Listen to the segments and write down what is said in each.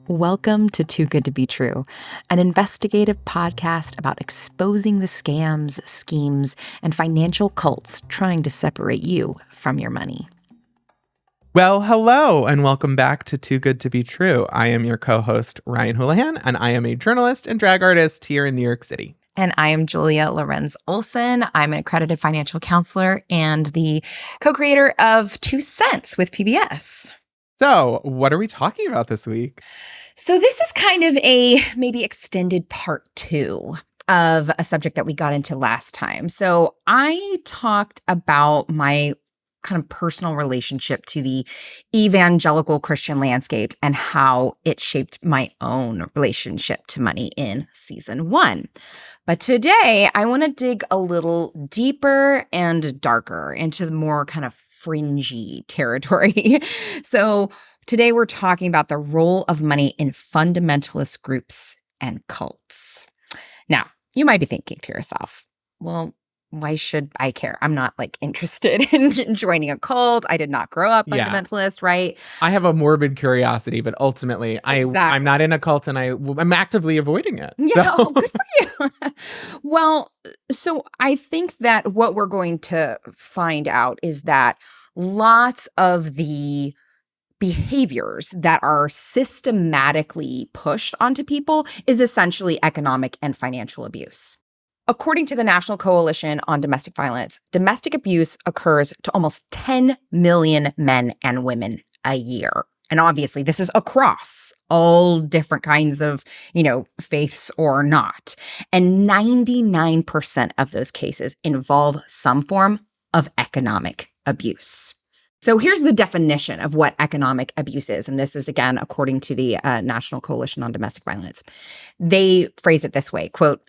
Welcome to Too Good to Be True, an investigative podcast about exposing the scams, schemes, and financial cults trying to separate you from your money. Well, hello, and welcome back to Too Good to Be True. I am your co-host, Ryan Houlihan, and I am a journalist and drag artist here in New York City. And I am Julia Lorenz Olson. I'm an accredited financial counselor and the co-creator of 2 Cents with PBS. So, what are we talking about this week? So this is kind of a maybe extended part 2 of a subject that we got into last time. So I talked about my kind of personal relationship to the evangelical Christian landscape and how it shaped my own relationship to money in season 1. But today I want to dig a little deeper and darker into the more kind of fringy territory. So today we're talking about the role of money in fundamentalist groups and cults. Now, you might be thinking to yourself, well, why should I care? I'm not interested in joining a cult. I did not grow up fundamentalist, right? I have a morbid curiosity, but ultimately I'm not in a cult and I'm actively avoiding it. Yeah, so. Good for you. Well, so I think that what we're going to find out is that lots of the behaviors that are systematically pushed onto people is essentially economic and financial abuse. According to the National Coalition on Domestic Violence, domestic abuse occurs to almost 10 million men and women a year. And obviously, this is across all different kinds of, faiths or not. And 99% of those cases involve some form of economic abuse. So here's the definition of what economic abuse is. And this is, again, according to the National Coalition on Domestic Violence. They phrase it this way, quote,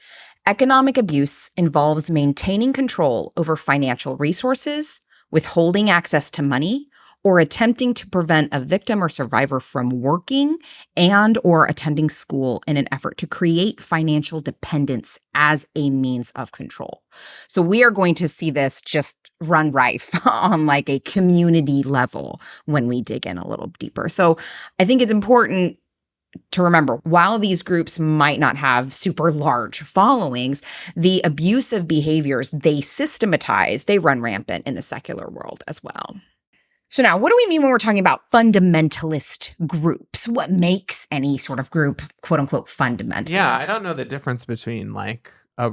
economic abuse involves maintaining control over financial resources, withholding access to money, or attempting to prevent a victim or survivor from working and or attending school in an effort to create financial dependence as a means of control. So we are going to see this just run rife on a community level when we dig in a little deeper. So I think it's important to remember, while these groups might not have super large followings, the abusive behaviors they systematize, they run rampant in the secular world as well. So now, what do we mean when we're talking about fundamentalist groups? What makes any sort of group, quote unquote, fundamentalist? Yeah, I don't know the difference between a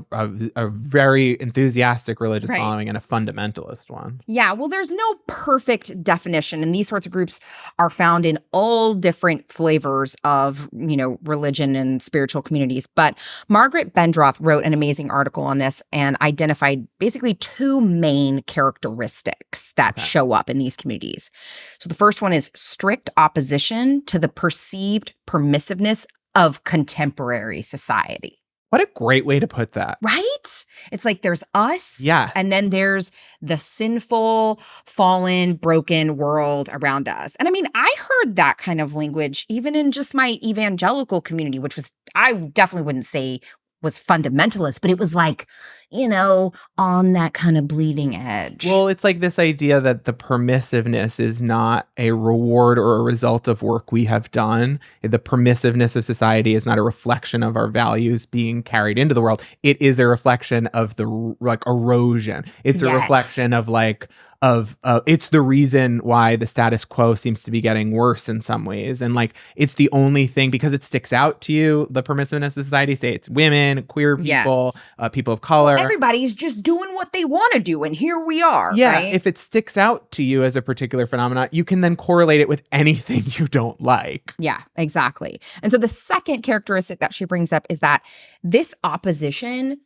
very enthusiastic religious following and a fundamentalist one. Yeah, well, there's no perfect definition, and these sorts of groups are found in all different flavors of, religion and spiritual communities. But Margaret Bendroth wrote an amazing article on this and identified basically 2 main characteristics that show up in these communities. So the first one is strict opposition to the perceived permissiveness of contemporary society. What a great way to put that. Right? It's like there's us. Yeah. And then there's the sinful, fallen, broken world around us. And I mean, I heard that kind of language even in just my evangelical community, which was, I definitely wouldn't say was fundamentalist, but it was on that kind of bleeding edge. Well, it's like this idea that the permissiveness is not a reward or a result of work we have done. The permissiveness of society is not a reflection of our values being carried into the world. It is a reflection of the erosion. It's a reflection of it's the reason why the status quo seems to be getting worse in some ways. And it's the only thing, because it sticks out to you, the permissiveness of society, say it's women, queer people, people of color. Well, everybody's just doing what they want to do. And here we are. Yeah. Right? If it sticks out to you as a particular phenomenon, you can then correlate it with anything you don't like. Yeah, exactly. And so the second characteristic that she brings up is that this opposition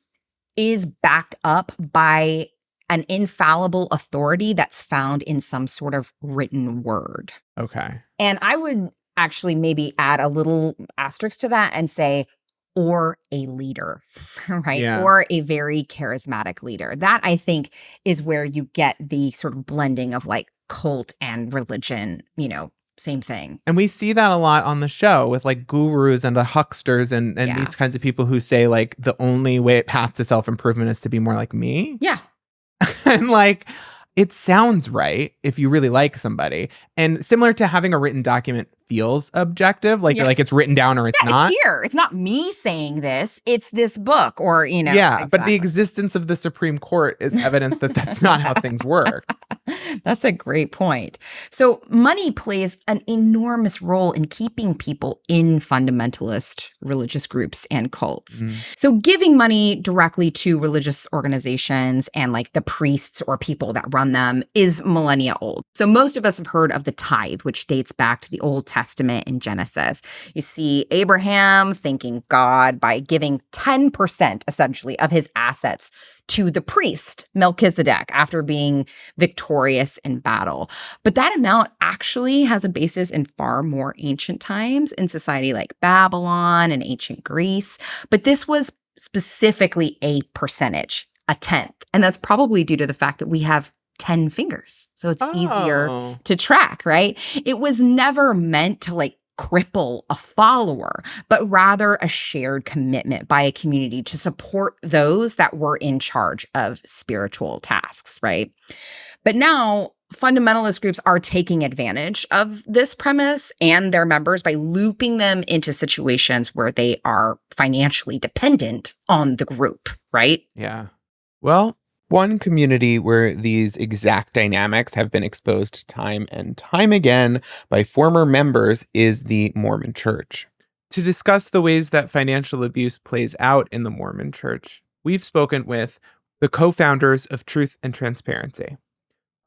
is backed up by an infallible authority that's found in some sort of written word. Okay. And I would actually maybe add a little asterisk to that and say, or a leader, right? Yeah. Or a very charismatic leader. That, I think, is where you get the sort of blending of cult and religion, same thing. And we see that a lot on the show with gurus and the hucksters and these kinds of people who say the only path to self-improvement is to be more like me. Yeah. And It sounds right if you really like somebody. And similar to having a written document feels objective, Yeah. like it's written down or it's Yeah, it's not. here. It's not me saying this. It's this book or, Yeah, but the exactly. existence of the Supreme Court is evidence that that's not how things work. That's a great point. So, money plays an enormous role in keeping people in fundamentalist religious groups and cults. Mm. So, giving money directly to religious organizations and like the priests or people that run them is millennia old. So, most of us have heard of the tithe, which dates back to the Old Testament in Genesis. You see Abraham thanking God by giving 10% essentially of his assets to the priest, Melchizedek, after being victorious in battle. But that amount actually has a basis in far more ancient times in society like Babylon and ancient Greece. But this was specifically a percentage, a tenth. And that's probably due to the fact that we have 10 fingers. So it's easier Oh. to track, right? It was never meant to like cripple a follower, but rather a shared commitment by a community to support those that were in charge of spiritual tasks, right? But now fundamentalist groups are taking advantage of this premise and their members by looping them into situations where they are financially dependent on the group, right? Yeah. Well, one community where these exact dynamics have been exposed time and time again by former members is the Mormon Church. To discuss the ways that financial abuse plays out in the Mormon Church, we've spoken with the co-founders of Truth and Transparency.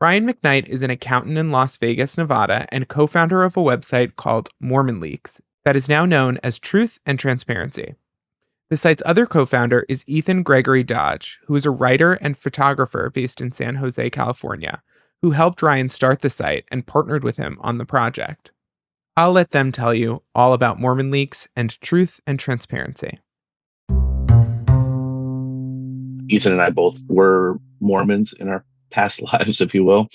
Brian McKnight is an accountant in Las Vegas, Nevada, and co-founder of a website called Mormon Leaks that is now known as Truth and Transparency. The site's other co-founder is Ethan Gregory Dodge, who is a writer and photographer based in San Jose, California, who helped Ryan start the site and partnered with him on the project. I'll let them tell you all about Mormon Leaks and Truth and Transparency. Ethan and I both were Mormons in our past lives, if you will.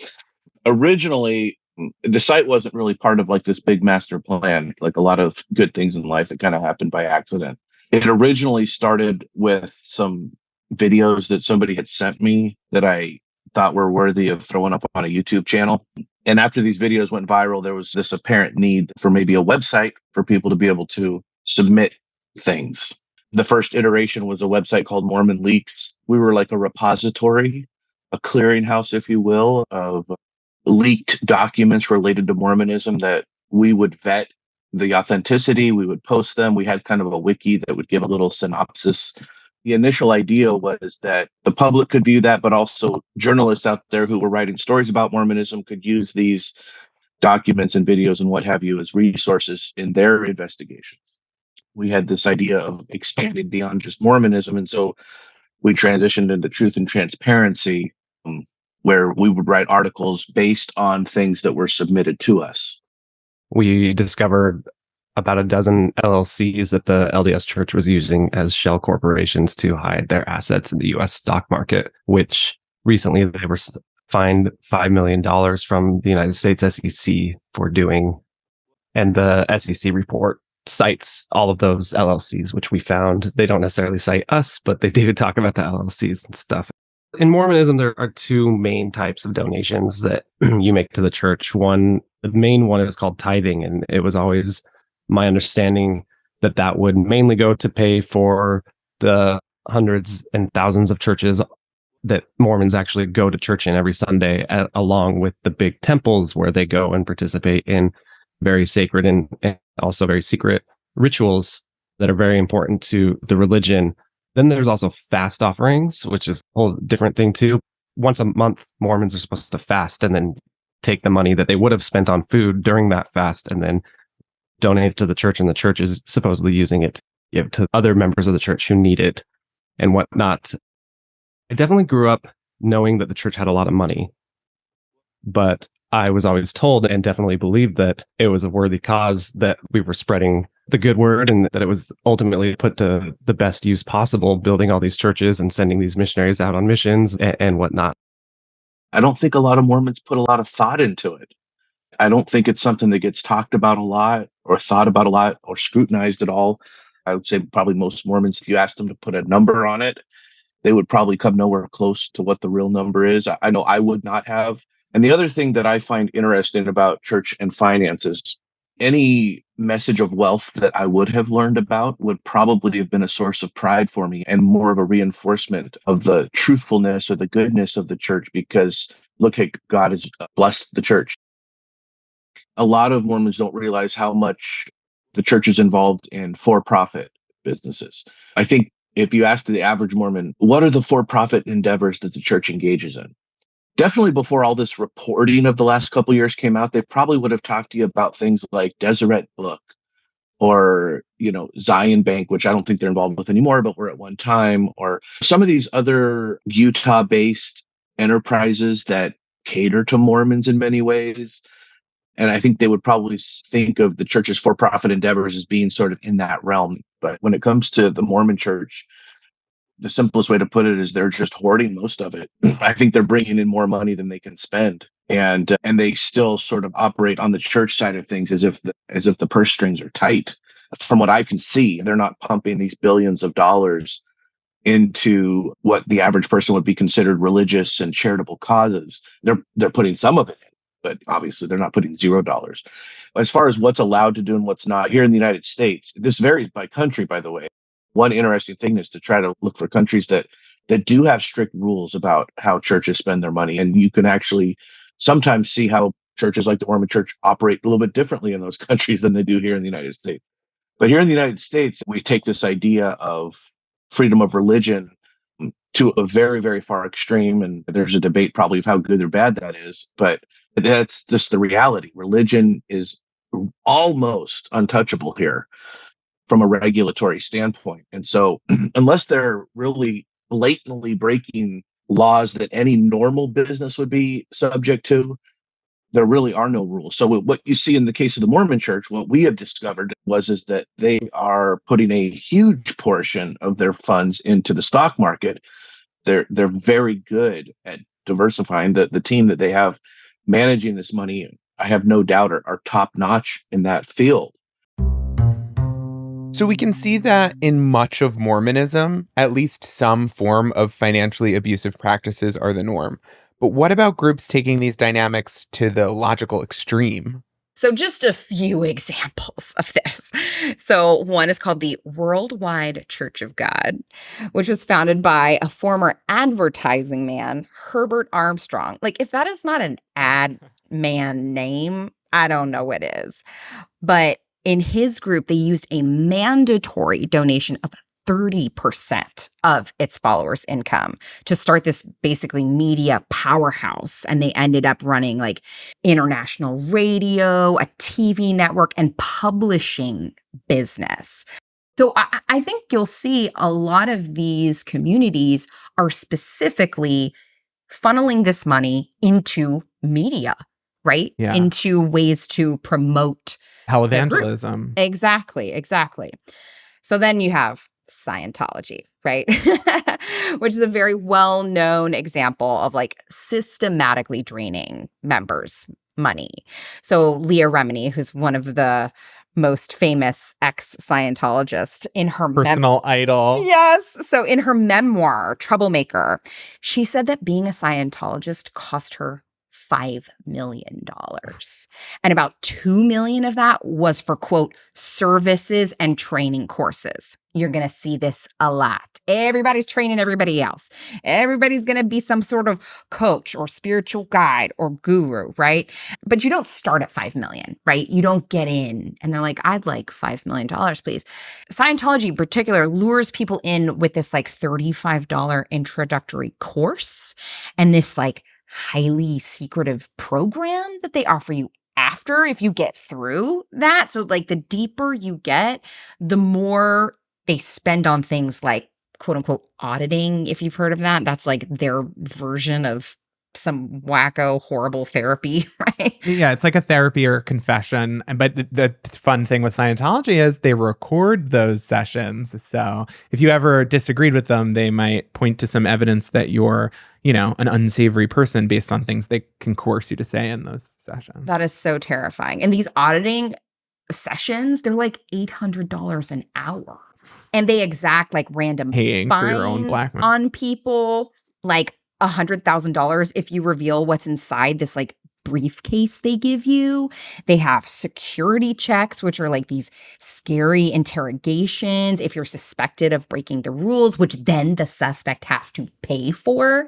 Originally, the site wasn't really part of like this big master plan, like a lot of good things in life that kind of happened by accident. It originally started with some videos that somebody had sent me that I thought were worthy of throwing up on a YouTube channel. And after these videos went viral, there was this apparent need for maybe a website for people to be able to submit things. The first iteration was a website called Mormon Leaks. We were like a repository, a clearinghouse, if you will, of leaked documents related to Mormonism that we would vet the authenticity. We would post them. We had kind of a wiki that would give a little synopsis. The initial idea was that the public could view that, but also journalists out there who were writing stories about Mormonism could use these documents and videos and what have you as resources in their investigations. We had this idea of expanding beyond just Mormonism. And so we transitioned into Truth and Transparency, where we would write articles based on things that were submitted to us. We discovered about a dozen LLCs that the LDS Church was using as shell corporations to hide their assets in the U.S. stock market, which recently they were fined $5 million from the United States SEC for doing. And the SEC report cites all of those LLCs, which we found. They don't necessarily cite us, but they do talk about the LLCs and stuff. In Mormonism, there are two main types of donations that you make to the church. The main one is called tithing, and it was always my understanding that that would mainly go to pay for the hundreds and thousands of churches that Mormons actually go to church in every Sunday, along with the big temples where they go and participate in very sacred and also very secret rituals that are very important to the religion. Then there's also fast offerings, which is a whole different thing too. Once a month, Mormons are supposed to fast and then take the money that they would have spent on food during that fast and then donate it to the church, and the church is supposedly using it to give to other members of the church who need it and whatnot. I definitely grew up knowing that the church had a lot of money, but I was always told and definitely believed that it was a worthy cause, that we were spreading the good word and that it was ultimately put to the best use possible, building all these churches and sending these missionaries out on missions and whatnot. I don't think a lot of Mormons put a lot of thought into it. I don't think it's something that gets talked about a lot or thought about a lot or scrutinized at all. I would say probably most Mormons, if you ask them to put a number on it, they would probably come nowhere close to what the real number is. I know I would not have. And the other thing that I find interesting about church and finances, any message of wealth that I would have learned about would probably have been a source of pride for me and more of a reinforcement of the truthfulness or the goodness of the church, because look, at God has blessed the church. A lot of Mormons don't realize how much the church is involved in for-profit businesses. I think if you ask the average Mormon, what are the for-profit endeavors that the church engages in? Definitely before all this reporting of the last couple of years came out, they probably would have talked to you about things like Deseret Book or, Zion Bank, which I don't think they're involved with anymore, but were at one time, or some of these other Utah-based enterprises that cater to Mormons in many ways. And I think they would probably think of the church's for-profit endeavors as being sort of in that realm. But when it comes to the Mormon church, the simplest way to put it is they're just hoarding most of it. I think they're bringing in more money than they can spend, and they still sort of operate on the church side of things as if the purse strings are tight. From what I can see, they're not pumping these billions of dollars into what the average person would be considered religious and charitable causes. They're putting some of it in, but obviously they're not putting $0. As far as what's allowed to do and what's not here in the United States, this varies by country, by the way. One interesting thing is to try to look for countries that do have strict rules about how churches spend their money. And you can actually sometimes see how churches like the Mormon Church operate a little bit differently in those countries than they do here in the United States. But here in the United States, we take this idea of freedom of religion to a very, very far extreme. And there's a debate probably of how good or bad that is. But that's just the reality. Religion is almost untouchable here from a regulatory standpoint. And so unless they're really blatantly breaking laws that any normal business would be subject to, there really are no rules. So what you see in the case of the Mormon Church, what we have discovered is that they are putting a huge portion of their funds into the stock market. They're very good at diversifying. The team that they have managing this money, I have no doubt, are top notch in that field. So we can see that in much of Mormonism, at least some form of financially abusive practices are the norm. But what about groups taking these dynamics to the logical extreme? So just a few examples of this. So one is called the Worldwide Church of God, which was founded by a former advertising man, Herbert Armstrong. Like, if that is not an ad man name, I don't know what is. But in his group, they used a mandatory donation of 30% of its followers' income to start this basically media powerhouse. And they ended up running like international radio, a TV network, and publishing business. So I think you'll see a lot of these communities are specifically funneling this money into media, right? Yeah. Into ways to promote Evangelism. Exactly. So then you have Scientology, right? Which is a very well-known example of like systematically draining members' money. So Leah Remini, who's one of the most famous ex-Scientologists, in her personal idol. Yes. So in her memoir, Troublemaker, she said that being a Scientologist cost her $5 million. And about $2 million of that was for, quote, services and training courses. You're going to see this a lot. Everybody's training everybody else. Everybody's going to be some sort of coach or spiritual guide or guru, right? But you don't start at $5 million, right? You don't get in and they're like, I'd like $5 million, please. Scientology in particular lures people in with this like $35 introductory course and this like highly secretive program that they offer you after if you get through that. So like the deeper you get, the more they spend on things like quote unquote auditing, if you've heard of that. That's like their version of some wacko, horrible therapy, right? Yeah, it's like a therapy or a confession. But the fun thing with Scientology is they record those sessions. So if you ever disagreed with them, they might point to some evidence that you're, an unsavory person based on things they can coerce you to say in those sessions. That is so terrifying. And these auditing sessions, they're like $800 an hour. And they exact like random Paying for your own fines blackmail. on people, like $100,000 if you reveal what's inside this like briefcase they give you. They have security checks, which are like these scary interrogations if you're suspected of breaking the rules, which then the suspect has to pay for.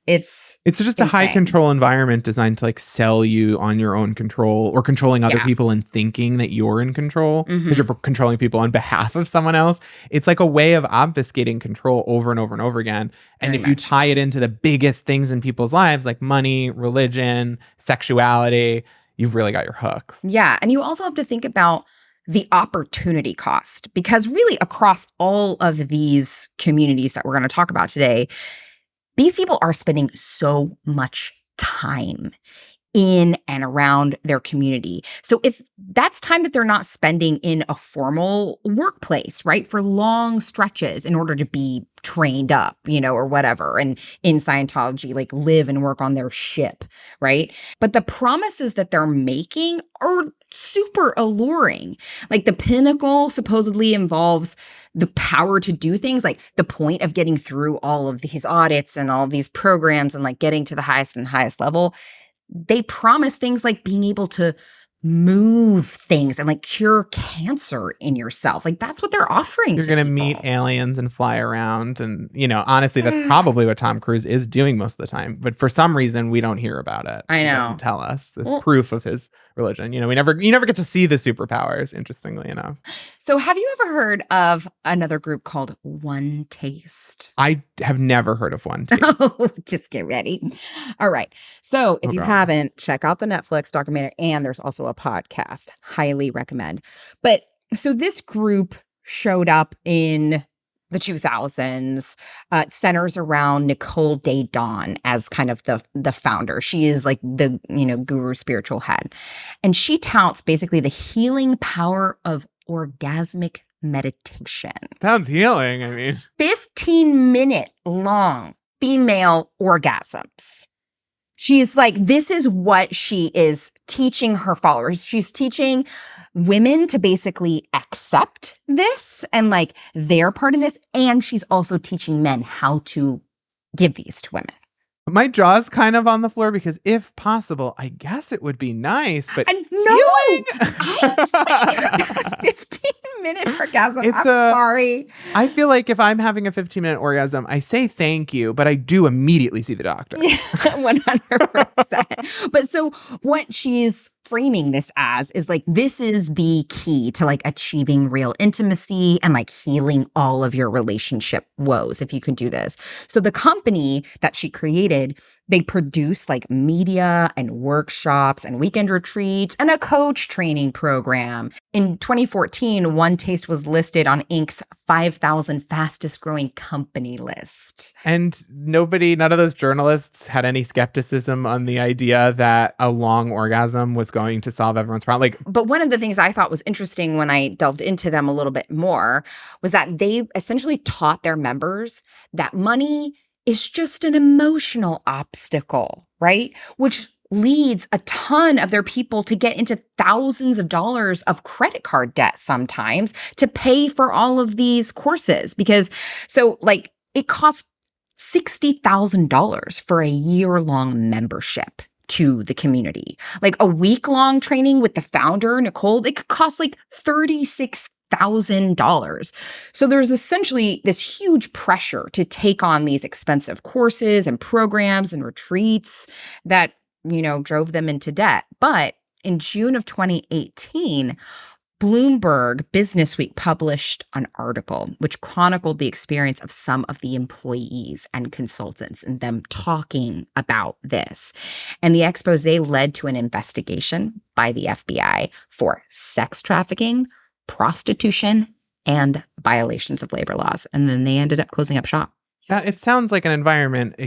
It's just a high insane. control environment designed to like sell you on your own control or controlling other people and thinking that you're in control because you're controlling people on behalf of someone else. It's like a way of obfuscating control over and over and over again. And Very if you much. tie it into the biggest things in people's lives, like money, religion, sexuality, you've really got your hooks. Yeah. And you also have to think about the opportunity cost, because really across all of these communities that we're going to talk about today, these people are spending so much time in and around their community. So if that's time that they're not spending in a formal workplace, right, for long stretches in order to be trained up, or whatever, and in Scientology, like live and work on their ship, right? But the promises that they're making are super alluring. Like the pinnacle supposedly involves the power to do things, like the point of getting through all of these audits and all of these programs and like getting to the highest and highest level. They promise things like being able to move things and like cure cancer in yourself. Like that's what they're offering. You're to going to people. meet aliens and fly around. And, honestly, that's probably what Tom Cruise is doing most of the time. But for some reason, we don't hear about it. I He know. doesn't tell us this proof of his religion. You never get to see the superpowers, interestingly enough. So have you ever heard of another group called One Taste? I have never heard of One Taste. Oh, just get ready. All right. So if you haven't, check out the Netflix documentary, and there's also a podcast. Highly recommend. But so this group showed up in the 2000s. It centers around Nicole Day Dawn as kind of the founder. She is like the, guru spiritual head. And she touts basically the healing power of orgasmic meditation. Sounds healing. I mean, 15-minute long female orgasms. She's like, this is what she is teaching her followers. She's teaching women to basically accept this and like their part in this. And she's also teaching men how to give these to women. my jaw's kind of on the floor because if possible, I guess it would be nice, but No, healing? I 15-minute orgasm. I'm sorry. I feel like if I'm having a 15-minute orgasm, I say thank you, but I do immediately see the doctor. 100%. But so what she's framing this as is like, this is the key to like achieving real intimacy and like healing all of your relationship woes if you can do this. So the company that she created, they produce like media and workshops and weekend retreats and a coach training program. In 2014, One Taste was listed on Inc.'s 5,000 fastest growing company list. And none of those journalists had any skepticism on the idea that a long orgasm was going to solve everyone's problem. But one of the things I thought was interesting when I delved into them a little bit more was that they essentially taught their members that money is just an emotional obstacle, right? Which leads a ton of their people to get into thousands of dollars of credit card debt sometimes to pay for all of these courses. Because it costs $60,000 for a year-long membership to the community. Like a week-long training with the founder, Nicole, it could cost like $36,000. So there's essentially this huge pressure to take on these expensive courses and programs and retreats that, drove them into debt. But in June of 2018, Bloomberg Businessweek published an article which chronicled the experience of some of the employees and consultants and them talking about this. And the expose led to an investigation by the FBI for sex trafficking, prostitution, and violations of labor laws. And then they ended up closing up shop. Yeah, it sounds like an environment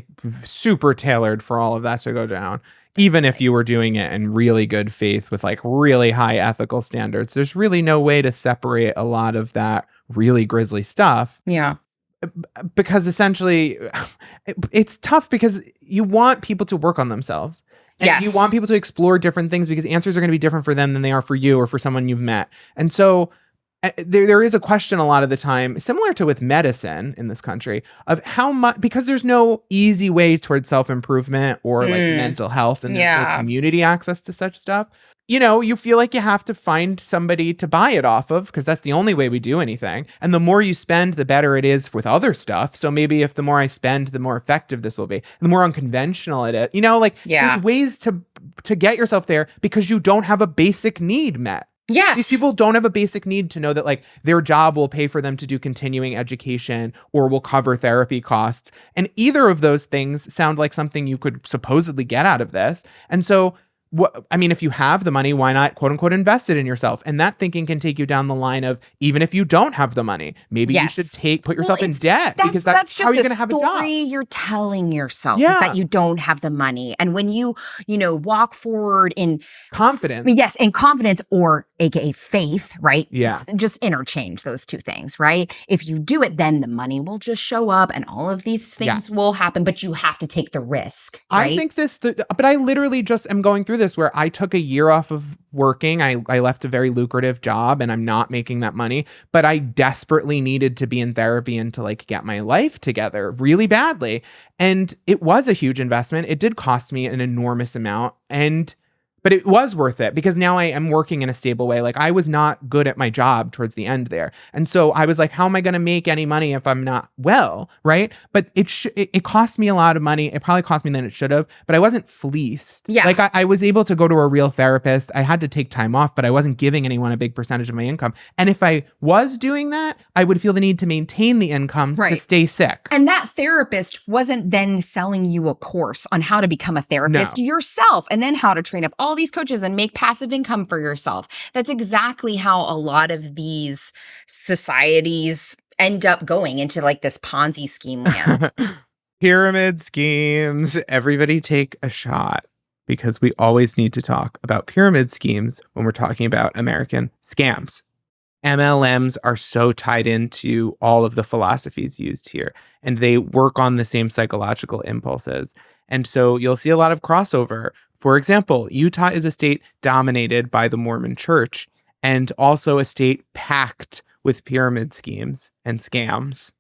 super tailored for all of that to go down. Even if you were doing it in really good faith with like really high ethical standards, there's really no way to separate a lot of that really grisly stuff. Yeah. Because essentially, it's tough because you want people to work on themselves. And yes. You want people to explore different things because answers are going to be different for them than they are for you or for someone you've met. And so there is a question a lot of the time, similar to with medicine in this country, of how much, because there's no easy way towards self-improvement or like mental health, and there's no community access to such stuff. You feel like you have to find somebody to buy it off of, because that's the only way we do anything. And the more you spend, the better it is with other stuff. So maybe if the more I spend, the more effective this will be. And the more unconventional it is. There's ways to get yourself there because you don't have a basic need met. Yes. These people don't have a basic need to know that like their job will pay for them to do continuing education or will cover therapy costs. And either of those things sound like something you could supposedly get out of this. And so if you have the money, why not quote unquote invest it in yourself? And that thinking can take you down the line of, even if you don't have the money, maybe you should put yourself in debt, because that's just how you're going to have a job. Story you're telling yourself is that you don't have the money. And when you walk forward in confidence, in confidence, or AKA faith, right? Yeah. Just interchange those two things, right? If you do it, then the money will just show up and all of these things will happen, but you have to take the risk, right? I think but I literally just am going through this where I took a year off of working. I left a very lucrative job and I'm not making that money, but I desperately needed to be in therapy and to like get my life together really badly. And it was a huge investment. It did cost me an enormous amount, but it was worth it because now I am working in a stable way. Like I was not good at my job towards the end there. And so I was like, how am I going to make any money if I'm not well? Right. But it cost me a lot of money. It probably cost me than it should have, but I wasn't fleeced. Yeah. Like I was able to go to a real therapist. I had to take time off, but I wasn't giving anyone a big percentage of my income. And if I was doing that, I would feel the need to maintain the income to stay sick. And that therapist wasn't then selling you a course on how to become a therapist yourself, and then how to train up all these coaches and make passive income for yourself. That's exactly how a lot of these societies end up going into like this Ponzi scheme land. Pyramid schemes. Everybody take a shot, because we always need to talk about pyramid schemes when we're talking about American scams. MLMs are so tied into all of the philosophies used here, and they work on the same psychological impulses. And so you'll see a lot of crossover. For example, Utah is a state dominated by the Mormon Church, and also a state packed with pyramid schemes and scams.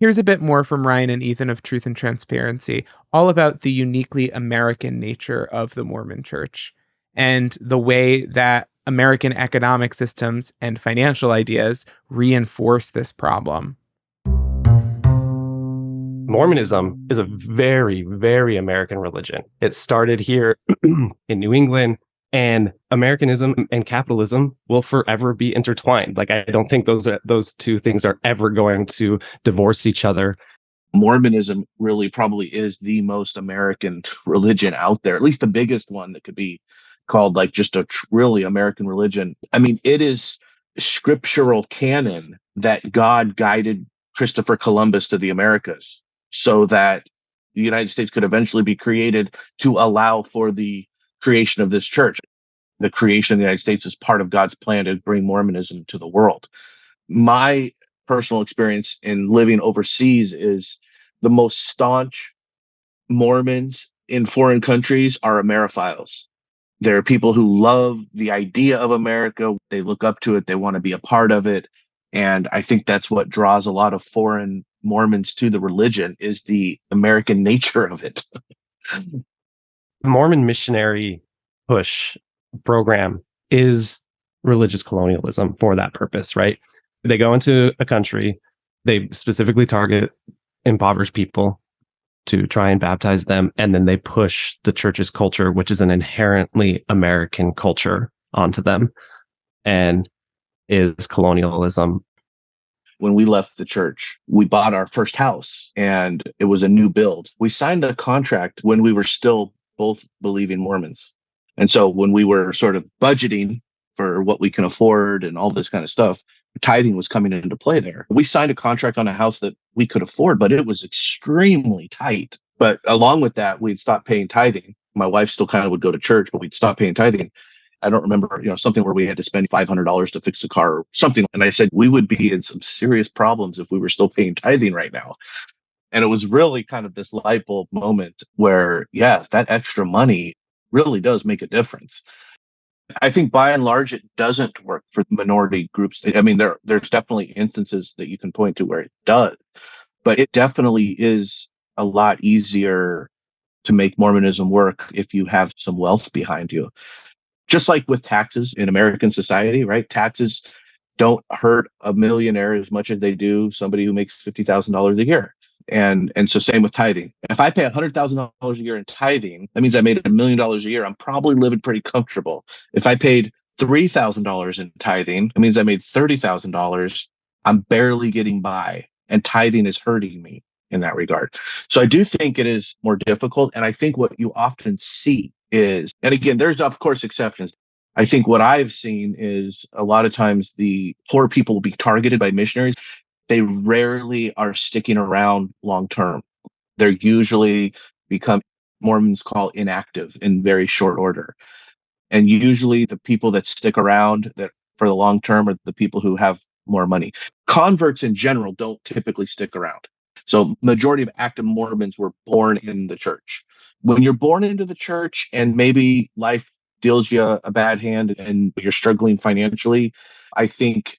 Here's a bit more from Ryan and Ethan of Truth and Transparency, all about the uniquely American nature of the Mormon Church and the way that American economic systems and financial ideas reinforce this problem. Mormonism is a very, very American religion. It started here in New England, and Americanism and capitalism will forever be intertwined. Like, I don't think those two things are ever going to divorce each other. Mormonism really probably is the most American religion out there, at least the biggest one that could be called like just a really American religion. I mean, it is scriptural canon that God guided Christopher Columbus to the Americas so that the United States could eventually be created to allow for the creation of this church. The creation of the United States is part of God's plan to bring Mormonism to the world. My personal experience in living overseas is the most staunch Mormons in foreign countries are Ameriphiles. There are people who love the idea of America. They look up to it. They want to be a part of it. And I think that's what draws a lot of foreign Mormons to the religion, is the American nature of it. The Mormon missionary push program is religious colonialism for that purpose, right? They go into a country, they specifically target impoverished people to try and baptize them, and then they push the church's culture, which is an inherently American culture, onto them, and is colonialism. When we left the church, we bought our first house, and it was a new build. We signed a contract when we were still both believing Mormons. And so when we were sort of budgeting for what we can afford and all this kind of stuff, tithing was coming into play there. We signed a contract on a house that we could afford, but it was extremely tight. But along with that, we'd stopped paying tithing. My wife still kind of would go to church, but we'd stop paying tithing. I don't remember, something where we had to spend $500 to fix a car or something. And I said, we would be in some serious problems if we were still paying tithing right now. And it was really kind of this light bulb moment where, yes, that extra money really does make a difference. I think by and large, it doesn't work for minority groups. I mean, there's definitely instances that you can point to where it does, but it definitely is a lot easier to make Mormonism work if you have some wealth behind you. Just like with taxes in American society, right? Taxes don't hurt a millionaire as much as they do somebody who makes $50,000 a year. And so same with tithing. If I pay $100,000 a year in tithing, that means I made $1 million a year. I'm probably living pretty comfortable. If I paid $3,000 in tithing, it means I made $30,000. I'm barely getting by, and tithing is hurting me in that regard. So I do think it is more difficult. And I think what you often see is, and again, there's of course exceptions. I think what I've seen is a lot of times the poor people will be targeted by missionaries. They rarely are sticking around long term. They're usually become Mormons call inactive in very short order. And usually the people that stick around that for the long term are the people who have more money. Converts in general don't typically stick around. So majority of active Mormons were born in the church. When you're born into the church and maybe life deals you a bad hand and you're struggling financially, I think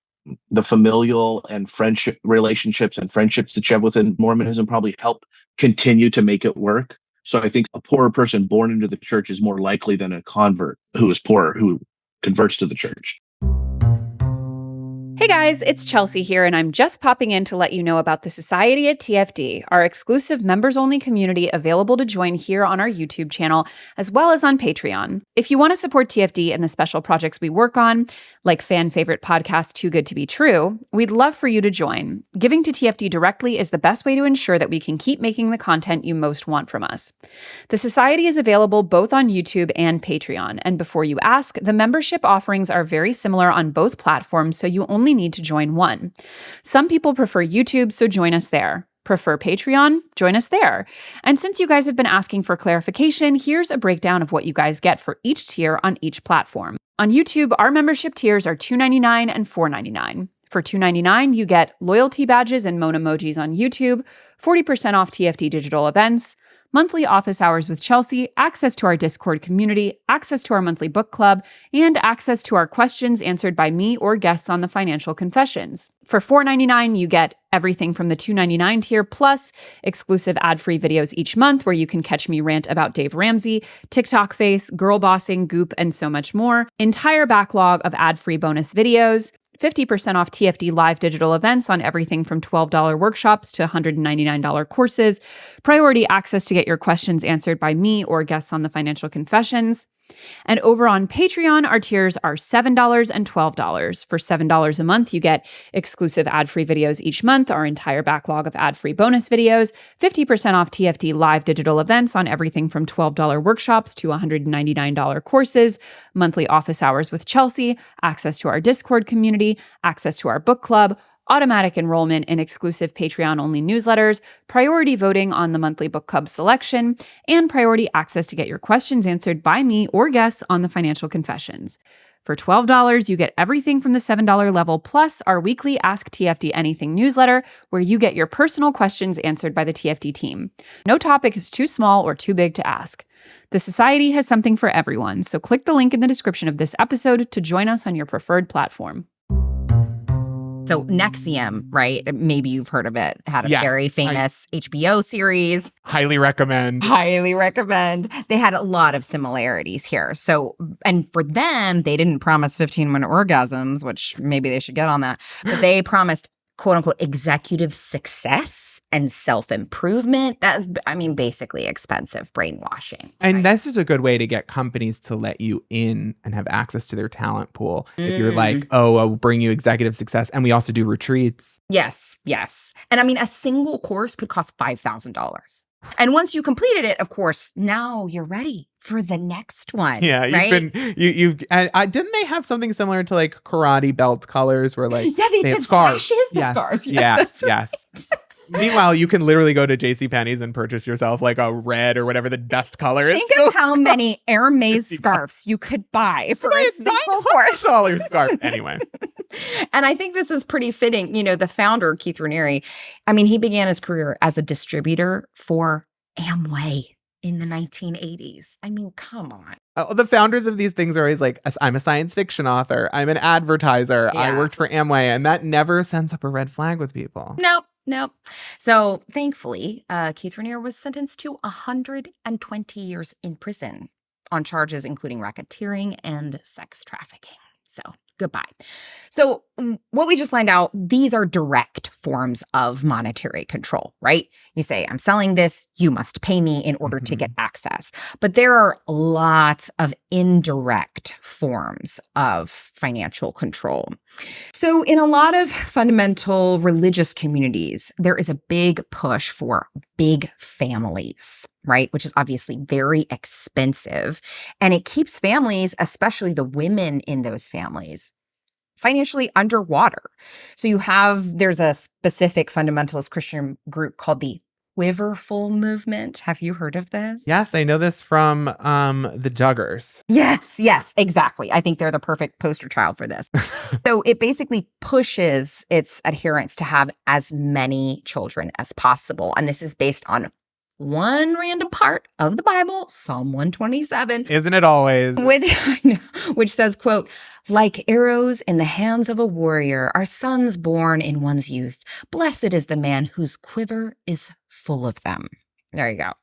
the familial and friendship relationships and friendships that you have within Mormonism probably help continue to make it work. So I think a poorer person born into the church is more likely than a convert who is poor, who converts to the church. Hey guys, it's Chelsea here, and I'm just popping in to let you know about the Society at TFD, our exclusive members-only community available to join here on our YouTube channel, as well as on Patreon. If you want to support TFD and the special projects we work on, like fan-favorite podcast Too Good to Be True, we'd love for you to join. Giving to TFD directly is the best way to ensure that we can keep making the content you most want from us. The Society is available both on YouTube and Patreon, and before you ask, the membership offerings are very similar on both platforms, so you only need to join one. Some people prefer YouTube, so join us there. Prefer Patreon? Join us there. And since you guys have been asking for clarification, here's a breakdown of what you guys get for each tier on each platform. On YouTube, our membership tiers are $2.99 and $4.99. For $2.99, you get loyalty badges and moan emojis on YouTube, 40% off TFD digital events, monthly office hours with Chelsea, access to our Discord community, access to our monthly book club, and access to our questions answered by me or guests on the Financial Confessions. For $4.99, you get everything from the $2.99 tier, plus exclusive ad-free videos each month where you can catch me rant about Dave Ramsey, TikTok face, girl bossing, Goop, and so much more. Entire backlog of ad-free bonus videos, 50% off TFD live digital events on everything from $12 workshops to $199 courses, priority access to get your questions answered by me or guests on the Financial Confessions. And over on Patreon, our tiers are $7 and $12. For $7 a month, you get exclusive ad-free videos each month, our entire backlog of ad-free bonus videos, 50% off TFD live digital events on everything from $12 workshops to $199 courses, monthly office hours with Chelsea, access to our Discord community, access to our book club, automatic enrollment in exclusive Patreon-only newsletters, priority voting on the monthly book club selection, and priority access to get your questions answered by me or guests on the Financial Confessions. For $12, you get everything from the $7 level, plus our weekly Ask TFD Anything newsletter, where you get your personal questions answered by the TFD team. No topic is too small or too big to ask. The Society has something for everyone, so click the link in the description of this episode to join us on your preferred platform. So Nexium, right? Maybe you've heard of it. Had a very famous HBO series. Highly recommend. Highly recommend. They had a lot of similarities here. So, and for them, they didn't promise 15-minute orgasms, which maybe they should get on that. But they promised, quote unquote, executive success and self-improvement. That's, I mean, basically expensive brainwashing. And this is a good way to get companies to let you in and have access to their talent pool. If you're like, oh, I'll bring you executive success. And we also do retreats. Yes, yes. And I mean, a single course could cost $5,000. And once you completed it, of course, now you're ready for the next one. Yeah, right? Didn't they have something similar to like karate belt colors where like they have did scars? Slashes, the Yes, scars. yes. Meanwhile, you can literally go to JCPenney's and purchase yourself like a red or whatever the best color is. Think of how many Hermes scarves you could buy for a single course. $900 scarf. Anyway. And I think this is pretty fitting. You know, the founder, Keith Raniere, I mean, he began his career as a distributor for Amway. in the 1980s. I mean, come on. The founders of these things are always like, I'm a science fiction author. I'm an advertiser. I Yeah. worked for Amway. And that never sends up a red flag with people. Nope. So thankfully, Keith Raniere was sentenced to 120 years in prison on charges including racketeering and sex trafficking. So goodbye. So what we just lined out, these are direct forms of monetary control, right? You say, I'm selling this, you must pay me in order to get access. But there are lots of indirect forms of financial control. So in a lot of fundamental religious communities, there is a big push for big families, right? Which is obviously very expensive. And it keeps families, especially the women in those families, financially underwater. So there's a specific fundamentalist Christian group called the Quiverful movement. Have you heard of this? Yes, I know this from the Duggars. Yes, exactly. I think they're the perfect poster child for this. So it basically pushes its adherents to have as many children as possible. And this is based on one random part of the Bible, Psalm 127. Isn't it always? Which says, quote, like arrows in the hands of a warrior are sons born in one's youth. Blessed is the man whose quiver is full of them. There you go.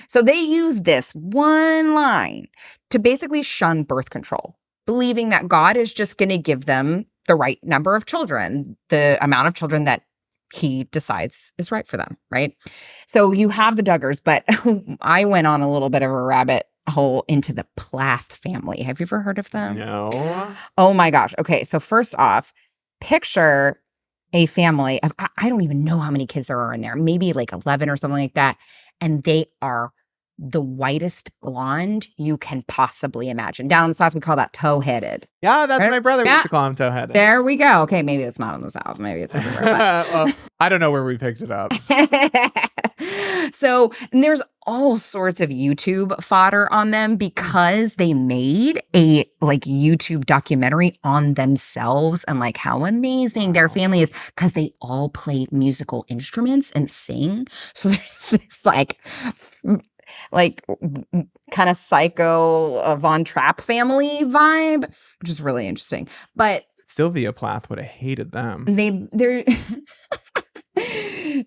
So they use this one line to basically shun birth control, believing that God is just going to give them the right number of children, the amount of children that he decides is right for them, right? So you have the Duggars, but I went on a little bit of a rabbit hole into the Plath family. Have you ever heard of them? No. Oh my gosh. Okay, so first off, picture a family of, I don't even know how many kids there are in there, maybe like 11 or something like that. And they are the whitest blonde you can possibly imagine. Down in the South, we call that toe-headed. Yeah, that's Right? my brother. We Yeah. used to call him toe-headed. There we go. Okay, maybe it's not in the South. Maybe it's everywhere. Well, I don't know where we picked it up. So and there's all sorts of YouTube fodder on them because they made a like YouTube documentary on themselves and like how amazing their family is because they all play musical instruments and sing. So there's this kind of psycho Von Trapp family vibe, which is really interesting. But Sylvia Plath would have hated them.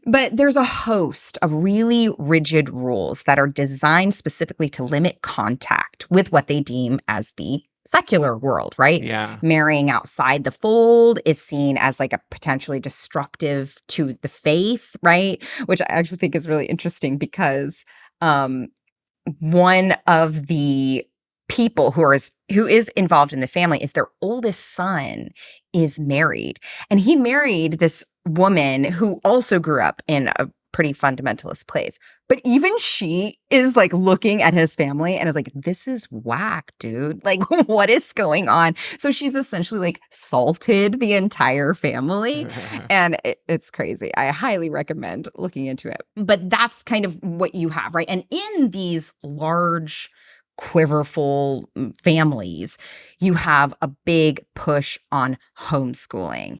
But there's a host of really rigid rules that are designed specifically to limit contact with what they deem as the secular world, right? Yeah. Marrying outside the fold is seen as like a potentially destructive to the faith, right? Which I actually think is really interesting because one of the people who is involved in the family is their oldest son is married. And he married this woman who also grew up in a pretty fundamentalist place. But even she is like looking at his family and is like, this is whack, dude. Like, what is going on? So she's essentially like salted the entire family. And it's crazy. I highly recommend looking into it. But that's kind of what you have, right? And in these large quiverful families, you have a big push on homeschooling.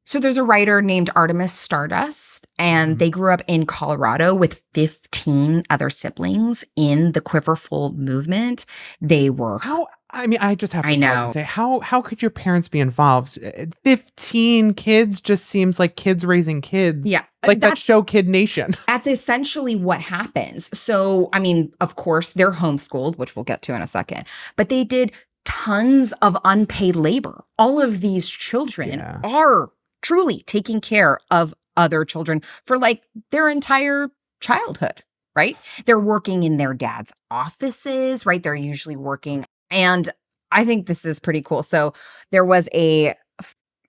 So there's a writer named Artemis Stardust, and they grew up in Colorado with 15 other siblings in the quiverful movement. They were I just have to I know. say, how could your parents be involved? 15 kids just seems like kids raising kids. Yeah. Like that show Kid Nation. That's essentially what happens. So, I mean, of course, they're homeschooled, which we'll get to in a second, but they did tons of unpaid labor. All of these children are truly taking care of other children for like their entire childhood, right? They're working in their dad's offices, right? They're usually working. And I think this is pretty cool. So there was a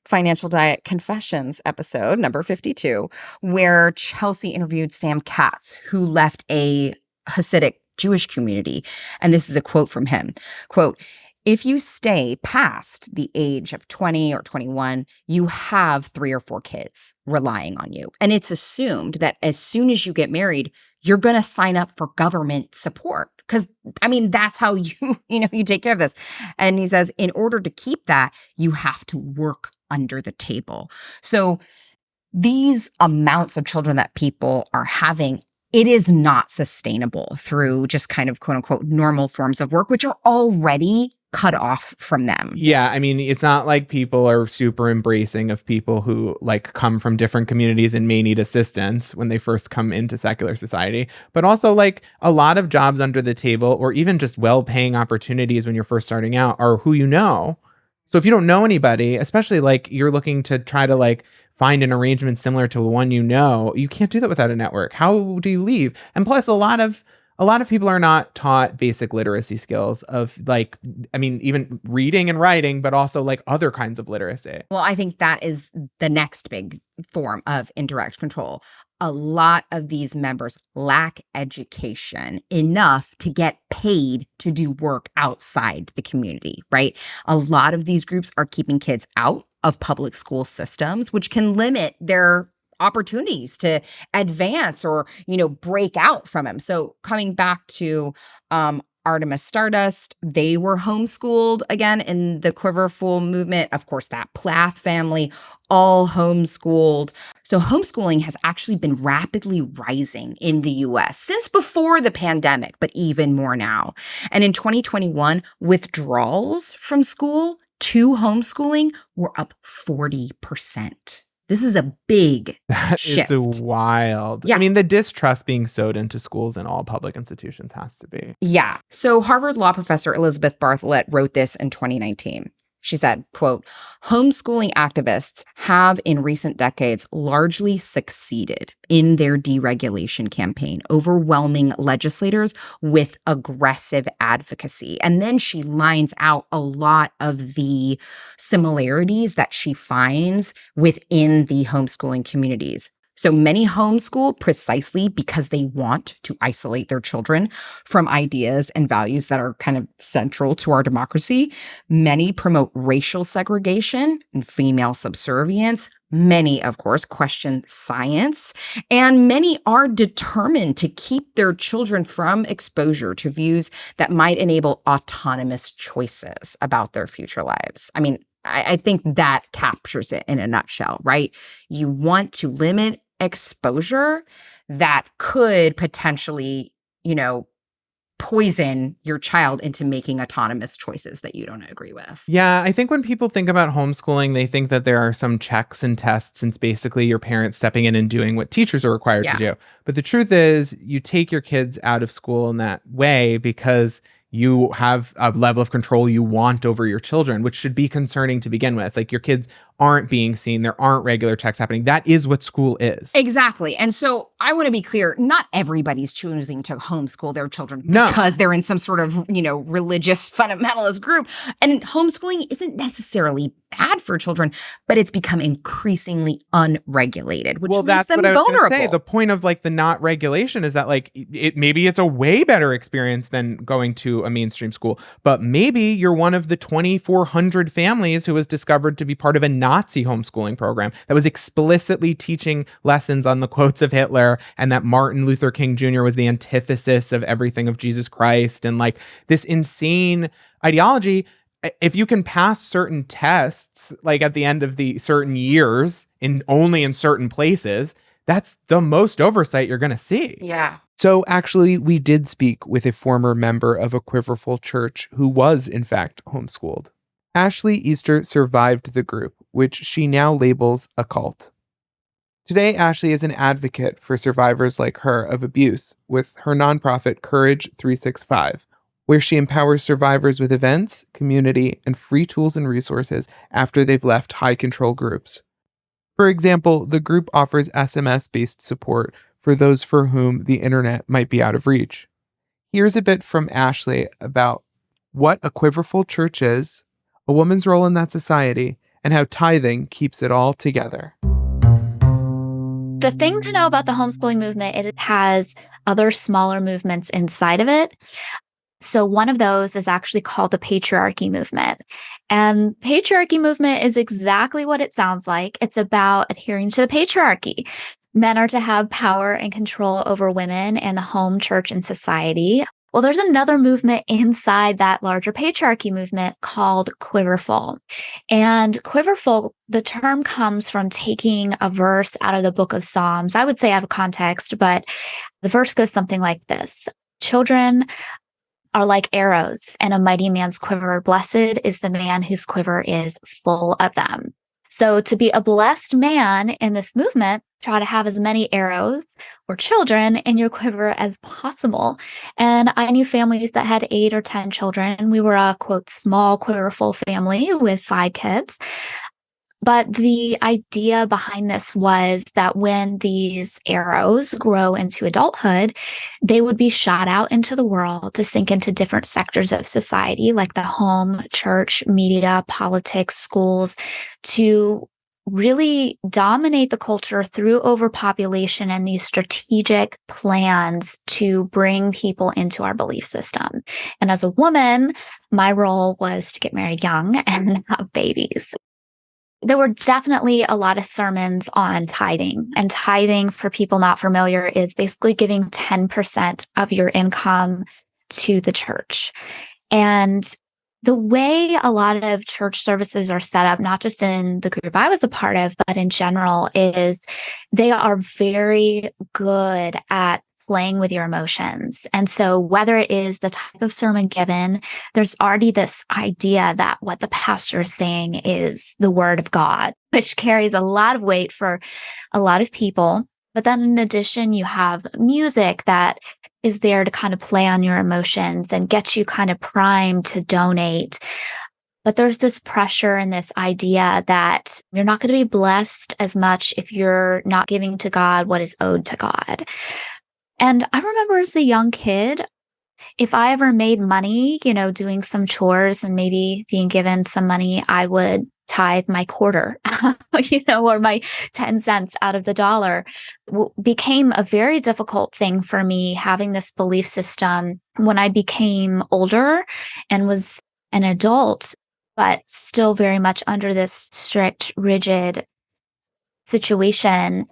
Financial Diet Confessions episode, number 52, where Chelsea interviewed Sam Katz, who left a Hasidic Jewish community. And this is a quote from him, quote, if you stay past the age of 20 or 21, you have 3 or 4 kids relying on you. And it's assumed that as soon as you get married, you're going to sign up for government support. Because, I mean, that's how you take care of this. And he says, in order to keep that, you have to work under the table. So these amounts of children that people are having it is not sustainable through just kind of quote unquote normal forms of work, which are already cut off from them. Yeah, I mean, it's not like people are super embracing of people who like come from different communities and may need assistance when they first come into secular society. But also like a lot of jobs under the table or even just well-paying opportunities when you're first starting out are who you know. So if you don't know anybody, especially like you're looking to try to like find an arrangement similar to the one you know, you can't do that without a network. How do you leave? And plus a lot of people are not taught basic literacy skills of like, I mean, even reading and writing, but also like other kinds of literacy. Well, I think that is the next big form of indirect control. A lot of these members lack education enough to get paid to do work outside the community, right? A lot of these groups are keeping kids out of public school systems, which can limit their opportunities to advance or, break out from them. So coming back to Artemis Stardust, they were homeschooled again in the Quiverful movement. Of course, that Plath family, all homeschooled. So homeschooling has actually been rapidly rising in the US since before the pandemic, but even more now. And in 2021, withdrawals from school to homeschooling were up 40%. This is a big shift. It's wild. Yeah. I mean, the distrust being sowed into schools and all public institutions has to be. Yeah. So Harvard law professor Elizabeth Bartholet wrote this in 2019. She said, quote, homeschooling activists have in recent decades largely succeeded in their deregulation campaign, overwhelming legislators with aggressive advocacy. And then she lines out a lot of the similarities that she finds within the homeschooling communities. So many homeschool precisely because they want to isolate their children from ideas and values that are kind of central to our democracy. Many promote racial segregation and female subservience. Many, of course, question science. And many are determined to keep their children from exposure to views that might enable autonomous choices about their future lives. I mean, I think that captures it in a nutshell, right? You want to limit exposure that could potentially, poison your child into making autonomous choices that you don't agree with. Yeah, I think when people think about homeschooling, they think that there are some checks and tests, and it's basically your parents stepping in and doing what teachers are required to do. But the truth is, you take your kids out of school in that way because you have a level of control you want over your children, which should be concerning to begin with. Like your kids aren't being seen. There aren't regular checks happening. That is what school is. Exactly. And so I want to be clear, not everybody's choosing to homeschool their children because they're in some sort of, religious fundamentalist group. And homeschooling isn't necessarily bad for children, but it's become increasingly unregulated, which makes them vulnerable. Say. The point of like the not regulation is that like maybe it's a way better experience than going to a mainstream school, but maybe you're one of the 2,400 families who was discovered to be part of a Nazi homeschooling program that was explicitly teaching lessons on the quotes of Hitler and that Martin Luther King Jr. was the antithesis of everything of Jesus Christ and like this insane ideology. If you can pass certain tests, like at the end of the certain years only in certain places, that's the most oversight you're going to see. Yeah. So actually, we did speak with a former member of a Quiverful church who was, in fact, homeschooled. Ashley Easter survived the group, which she now labels a cult. Today, Ashley is an advocate for survivors like her of abuse with her nonprofit Courage 365, where she empowers survivors with events, community, and free tools and resources after they've left high-control groups. For example, the group offers SMS-based support for those for whom the internet might be out of reach. Here's a bit from Ashley about what a Quiverful church is, a woman's role in that society, and how tithing keeps it all together. The thing to know about the homeschooling movement is it has other smaller movements inside of it. So one of those is actually called the patriarchy movement. And patriarchy movement is exactly what it sounds like. It's about adhering to the patriarchy. Men are to have power and control over women and the home, church, and society. Well, there's another movement inside that larger patriarchy movement called Quiverful. And Quiverful, the term comes from taking a verse out of the book of Psalms. I would say out of context, but The verse goes something like this: children are like arrows in a mighty man's quiver. Blessed is the man whose quiver is full of them. So to be a blessed man in this movement, try to have as many arrows or children in your quiver as possible. And I knew families that had 8 or 10 children. We were a, quote, small quiverful family with 5 kids. But the idea behind this was that when these arrows grow into adulthood, they would be shot out into the world to sink into different sectors of society, like the home, church, media, politics, schools, to really dominate the culture through overpopulation and these strategic plans to bring people into our belief system. And as a woman, my role was to get married young and have babies. There were definitely a lot of sermons on tithing. And tithing, for people not familiar, is basically giving 10% of your income to the church. And the way a lot of church services are set up, not just in the group I was a part of, but in general, is they are very good at playing with your emotions. And so whether it is the type of sermon given, there's already this idea that what the pastor is saying is the word of God, which carries a lot of weight for a lot of people. But then in addition, you have music that is there to kind of play on your emotions and get you kind of primed to donate. But there's this pressure and this idea that you're not going to be blessed as much if you're not giving to God what is owed to God. And I remember as a young kid, if I ever made money, doing some chores and maybe being given some money, I would tithe my quarter, or my 10 cents out of the dollar. Became a very difficult thing for me, having this belief system when I became older and was an adult, but still very much under this strict, rigid situation.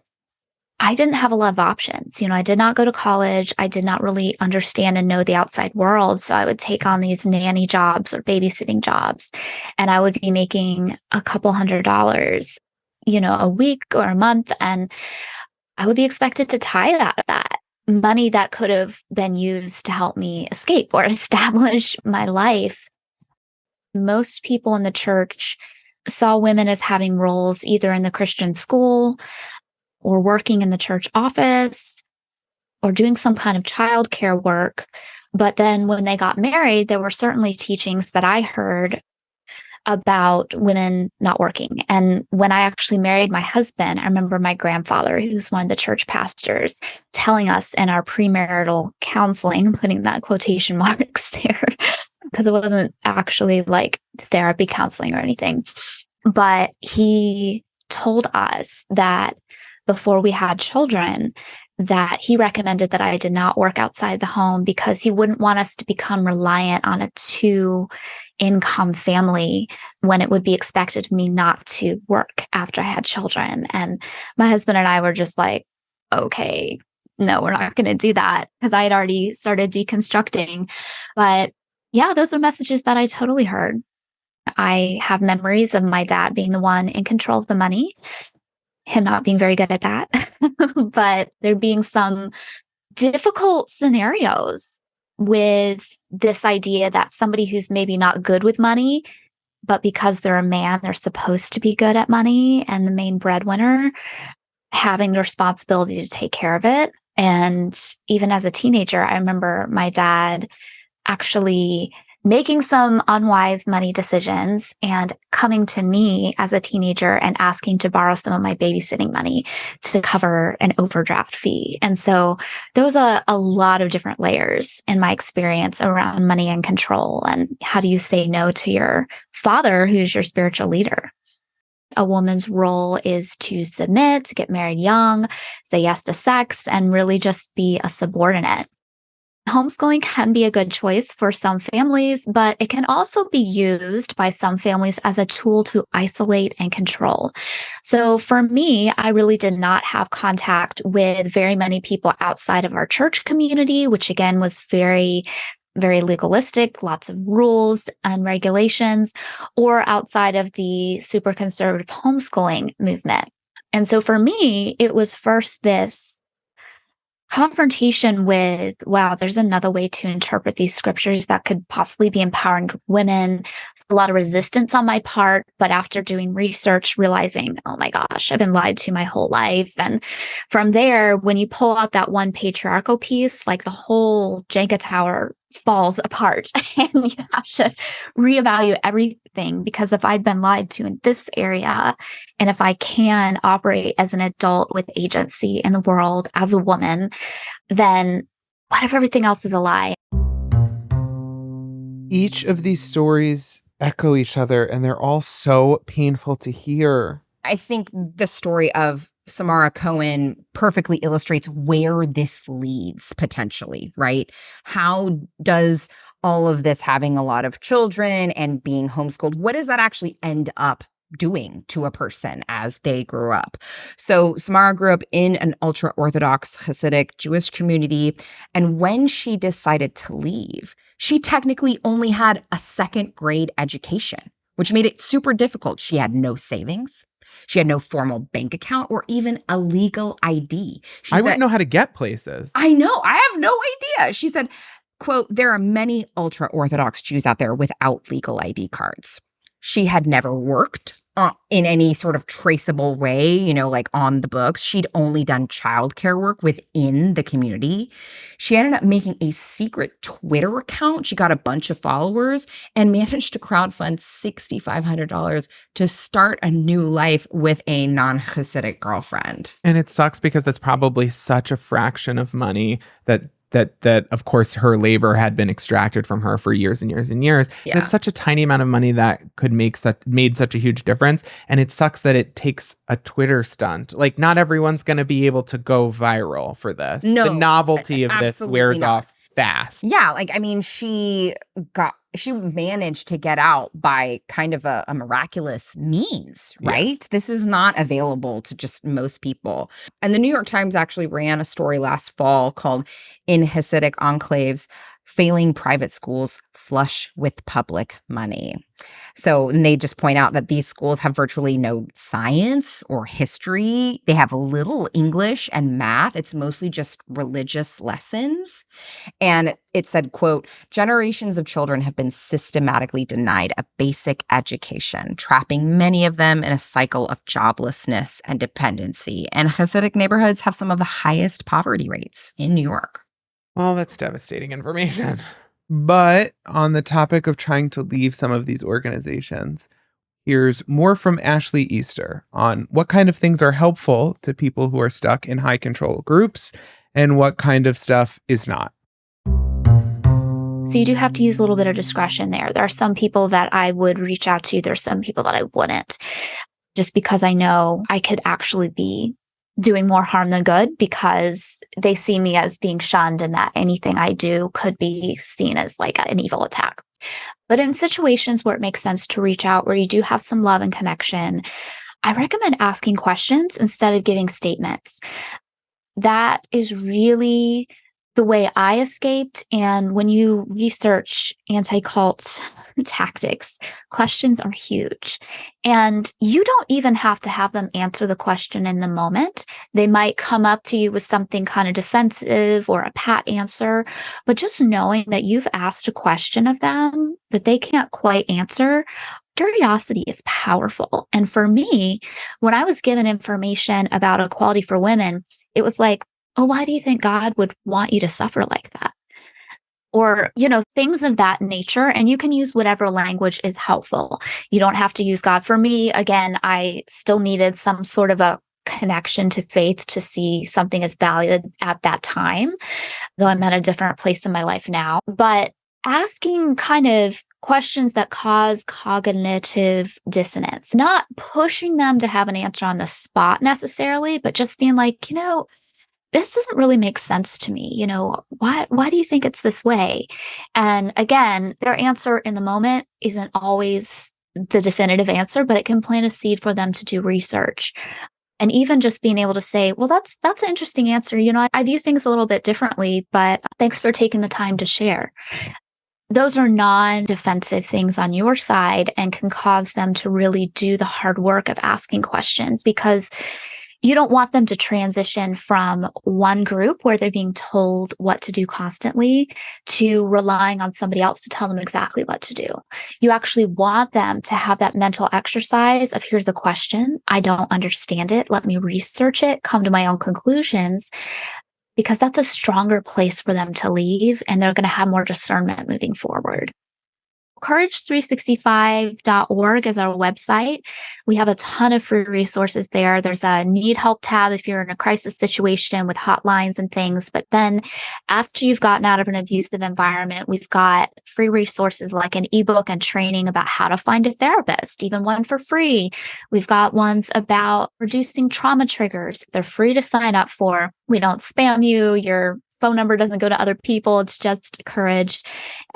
I didn't have a lot of options. I did not go to college. I did not really understand and know the outside world. So I would take on these nanny jobs or babysitting jobs, and I would be making a couple $100, a week or a month. And I would be expected to tithe out of that money that could have been used to help me escape or establish my life. Most people in the church saw women as having roles either in the Christian school or working in the church office or doing some kind of childcare work. But then when they got married, there were certainly teachings that I heard about women not working. And when I actually married my husband, I remember my grandfather, who's one of the church pastors, telling us in our premarital counseling, I'm putting that quotation marks there, because it wasn't actually like therapy counseling or anything. But he told us that before we had children, that he recommended that I did not work outside the home because he wouldn't want us to become reliant on a 2-income family when it would be expected of me not to work after I had children. And my husband and I were just like, okay, no, we're not going to do that, because I had already started deconstructing. But yeah, those are messages that I totally heard. I have memories of my dad being the one in control of the money, him not being very good at that, but there being some difficult scenarios with this idea that somebody who's maybe not good with money, but because they're a man, they're supposed to be good at money and the main breadwinner, having the responsibility to take care of it. And even as a teenager, I remember my dad actually making some unwise money decisions and coming to me as a teenager and asking to borrow some of my babysitting money to cover an overdraft fee. And so there was a lot of different layers in my experience around money and control. And how do you say no to your father, who's your spiritual leader? A woman's role is to submit, to get married young, say yes to sex, and really just be a subordinate. Homeschooling can be a good choice for some families, but it can also be used by some families as a tool to isolate and control. So for me, I really did not have contact with very many people outside of our church community, which again was very, very legalistic, lots of rules and regulations, or outside of the super conservative homeschooling movement. And so for me, it was first this confrontation with, wow, there's another way to interpret these scriptures that could possibly be empowering women. It's a lot of resistance on my part, but after doing research, realizing, oh my gosh, I've been lied to my whole life. And from there, when you pull out that one patriarchal piece, like the whole Jenga tower falls apart and you have to reevaluate everything, because if I've been lied to in this area, and if I can operate as an adult with agency in the world as a woman, then what if everything else is a lie? Each of these stories echo each other, and they're all so painful to hear. I think the story of Samara Cohen perfectly illustrates where this leads potentially, right? How does all of this, having a lot of children and being homeschooled, what does that actually end up doing to a person as they grew up? So Samara grew up in an ultra-Orthodox Hasidic Jewish community, and when she decided to leave, she technically only had a second grade education, which made it super difficult. She had no savings. She had no formal bank account or even a legal ID. I wouldn't know how to get places. I know. I have no idea. She said, quote, there are many ultra-Orthodox Jews out there without legal ID cards. She had never worked in any sort of traceable way, you know, like on the books. She'd only done childcare work within the community. She ended up making a secret Twitter account. She got a bunch of followers and managed to crowdfund $6,500 to start a new life with a non-Hasidic girlfriend. And it sucks because that's probably such a fraction of money that of course her labor had been extracted from her for years and years and years. Yeah. It's such a tiny amount of money that could made such a huge difference. And it sucks that it takes a Twitter stunt. Like, not everyone's going to be able to go viral for this. No, the novelty of this wears not. off fast. Yeah, like, I mean, she managed to get out by kind of a miraculous means, right? Yeah. This is not available to just most people. And the New York Times actually ran a story last fall called "In Hasidic Enclaves, Failing Private Schools Flush with Public Money." So, and they just point out that these schools have virtually no science or history. They have little English and math. It's mostly just religious lessons. And it said, quote, generations of children have been systematically denied a basic education, trapping many of them in a cycle of joblessness and dependency. And Hasidic neighborhoods have some of the highest poverty rates in New York. Well, that's devastating information. But on the topic of trying to leave some of these organizations, here's more from Ashley Easter on what kind of things are helpful to people who are stuck in high control groups and what kind of stuff is not. So you do have to use a little bit of discretion there. There are some people that I would reach out to. There's some people that I wouldn't, just because I know I could actually be doing more harm than good, because they see me as being shunned and that anything I do could be seen as like an evil attack. But in situations where it makes sense to reach out, where you do have some love and connection, I recommend asking questions instead of giving statements. That is really the way I escaped. And when you research anti-cult tactics, questions are huge. And you don't even have to have them answer the question in the moment. They might come up to you with something kind of defensive or a pat answer, but just knowing that you've asked a question of them that they can't quite answer, curiosity is powerful. And for me, when I was given information about equality for women, it was like, oh, why do you think God would want you to suffer like that? Or, you know, things of that nature. And you can use whatever language is helpful. You don't have to use God. For me, again, I still needed some sort of a connection to faith to see something as valid at that time, though I'm at a different place in my life now. But asking kind of questions that cause cognitive dissonance, not pushing them to have an answer on the spot necessarily, but just being like, you know, this doesn't really make sense to me. You know, why do you think it's this way? And again, their answer in the moment isn't always the definitive answer, but it can plant a seed for them to do research. And even just being able to say, well, that's an interesting answer. You know, I view things a little bit differently, but thanks for taking the time to share. Those are non-defensive things on your side and can cause them to really do the hard work of asking questions, because You don't want them to transition from one group where they're being told what to do constantly to relying on somebody else to tell them exactly what to do. You actually want them to have that mental exercise of, here's a question, I don't understand it, let me research it, come to my own conclusions, because that's a stronger place for them to leave, and they're going to have more discernment moving forward. Courage365.org is our website. We have a ton of free resources there. There's a need help tab if you're in a crisis situation with hotlines and things. But then after you've gotten out of an abusive environment, we've got free resources like an ebook and training about how to find a therapist, even one for free. We've got ones about reducing trauma triggers. They're free to sign up for. We don't spam you. Your phone number doesn't go to other people. It's just courage.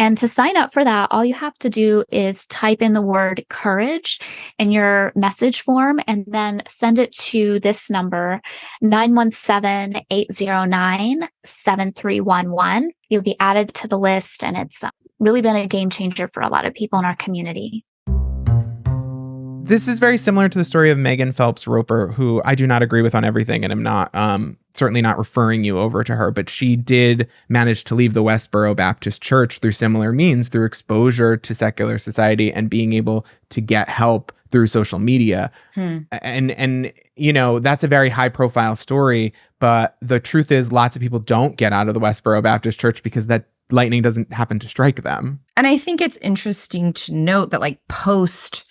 And to sign up for that, all you have to do is type in the word courage in your message form and then send it to this number, 917-809-7311. You'll be added to the list, and it's really been a game changer for a lot of people in our community. This is very similar to the story of Megan Phelps Roper, who I do not agree with on everything, and I'm not certainly not referring you over to her, but she did manage to leave the Westboro Baptist Church through similar means, through exposure to secular society and being able to get help through social media. And you know, that's a very high profile story, but the truth is lots of people don't get out of the Westboro Baptist Church because that lightning doesn't happen to strike them. And I think it's interesting to note that, like, post,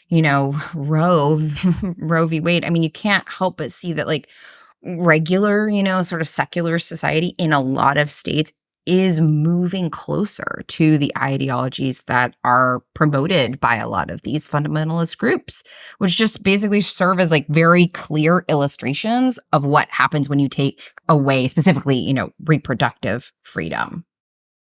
you know, Roe v. Wade, I mean, you can't help but see that, like, regular, you know, sort of secular society in a lot of states is moving closer to the ideologies that are promoted by a lot of these fundamentalist groups, which just basically serve as like very clear illustrations of what happens when you take away specifically, you know, reproductive freedom.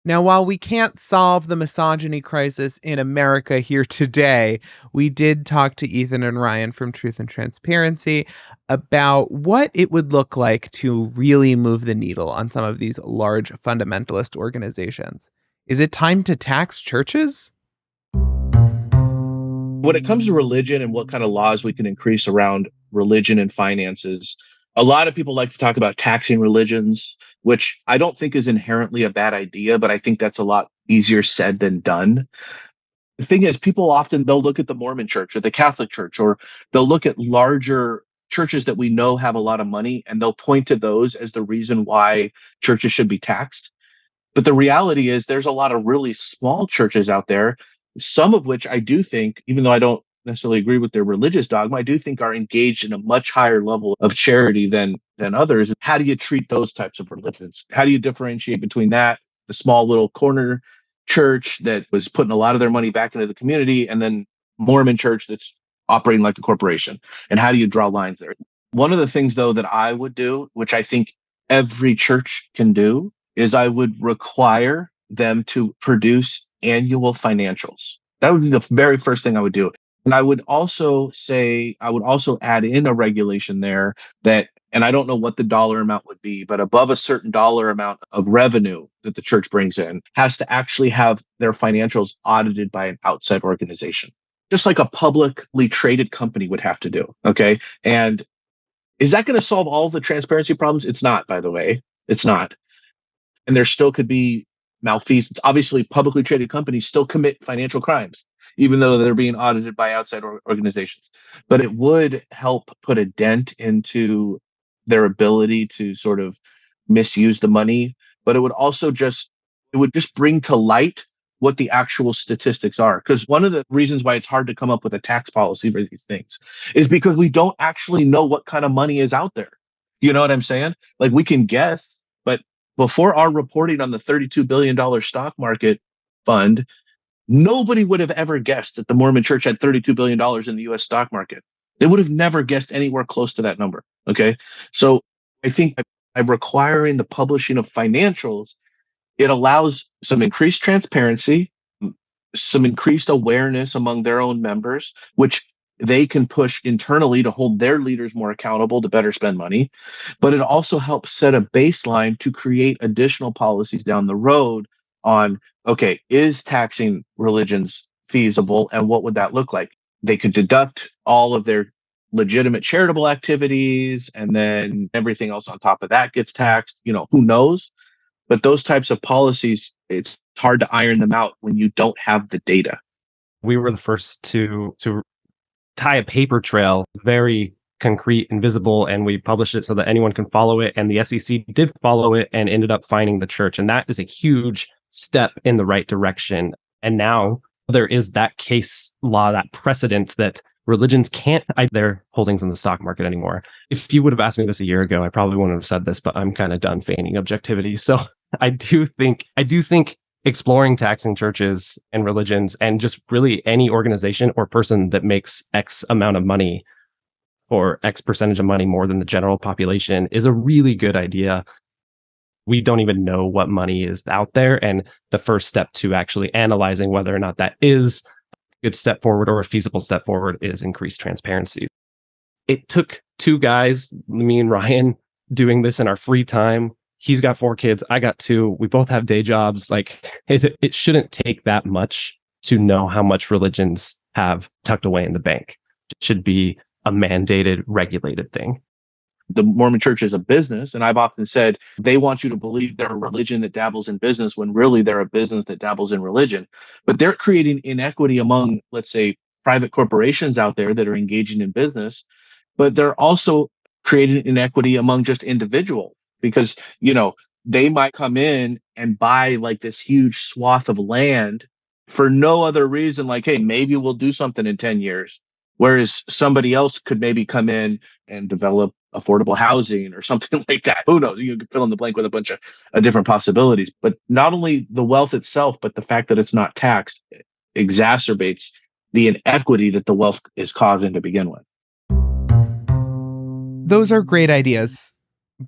Now, while we can't solve the misogyny crisis in America here today, we did talk to Ethan and Ryan from Truth and Transparency about what it would look like to really move the needle on some of these large fundamentalist organizations. Is it time to tax churches? When it comes to religion and what kind of laws we can increase around religion and finances, a lot of people like to talk about taxing religions, which I don't think is inherently a bad idea, but I think that's a lot easier said than done. The thing is, people often, they'll look at the Mormon church or the Catholic church, or they'll look at larger churches that we know have a lot of money, and they'll point to those as the reason why churches should be taxed. But the reality is there's a lot of really small churches out there, some of which I do think, even though I don't necessarily agree with their religious dogma, I do think are engaged in a much higher level of charity than others. How do you treat those types of religions? How do you differentiate between that, the small little corner church that was putting a lot of their money back into the community, and then Mormon church that's operating like a corporation? And how do you draw lines there? One of the things, though, that I would do, which I think every church can do, is I would require them to produce annual financials. That would be the very first thing I would do. And I would also add in a regulation there that, and I don't know what the dollar amount would be, but above a certain dollar amount of revenue that the church brings in has to actually have their financials audited by an outside organization, just like a publicly traded company would have to do. Okay. And is that going to solve all the transparency problems? It's not, by the way. It's not. And there still could be malfeasance. Obviously, publicly traded companies still commit financial crimes, even though they're being audited by outside organizations. But it would help put a dent into their ability to sort of misuse the money. But it would also just bring to light what the actual statistics are. Because one of the reasons why it's hard to come up with a tax policy for these things is because we don't actually know what kind of money is out there. You know what I'm saying? Like, we can guess, but before our reporting on the $32 billion stock market fund, nobody would have ever guessed that the Mormon church had $32 billion in the US stock market. They would have never guessed anywhere close to that number. Okay. So I think by requiring the publishing of financials, it allows some increased transparency, some increased awareness among their own members, which they can push internally to hold their leaders more accountable to better spend money. But it also helps set a baseline to create additional policies down the road on, okay, is taxing religions feasible, and what would that look like? They could deduct all of their legitimate charitable activities, and then everything else on top of that gets taxed. Who knows? But those types of policies, it's hard to iron them out when you don't have the data. We were the first to tie a paper trail, very concrete and visible, and we published it so that anyone can follow it. And the SEC did follow it and ended up fining the church. And that is a huge step in the right direction. And now there is that case law, that precedent that religions can't hide their holdings in the stock market anymore. If you would have asked me this a year ago, I probably wouldn't have said this, but I'm kind of done feigning objectivity. So I do think exploring taxing churches and religions and just really any organization or person that makes X amount of money or X percentage of money more than the general population is a really good idea. We don't even know what money is out there. And the first step to actually analyzing whether or not that is a good step forward or a feasible step forward is increased transparency. It took two guys, me and Ryan, doing this in our free time. He's got 4 kids. I got 2. We both have day jobs. Like it shouldn't take that much to know how much religions have tucked away in the bank. It should be a mandated, regulated thing. The Mormon Church is a business, and I've often said they want you to believe they're a religion that dabbles in business when really they're a business that dabbles in religion. But they're creating inequity among, let's say, private corporations out there that are engaging in business, but they're also creating inequity among just individuals. Because, they might come in and buy like this huge swath of land for no other reason, like, hey, maybe we'll do something in 10 years. Whereas somebody else could maybe come in and develop affordable housing or something like that. Who knows? You can fill in the blank with a bunch of different possibilities. But not only the wealth itself, but the fact that it's not taxed exacerbates the inequity that the wealth is causing to begin with. Those are great ideas,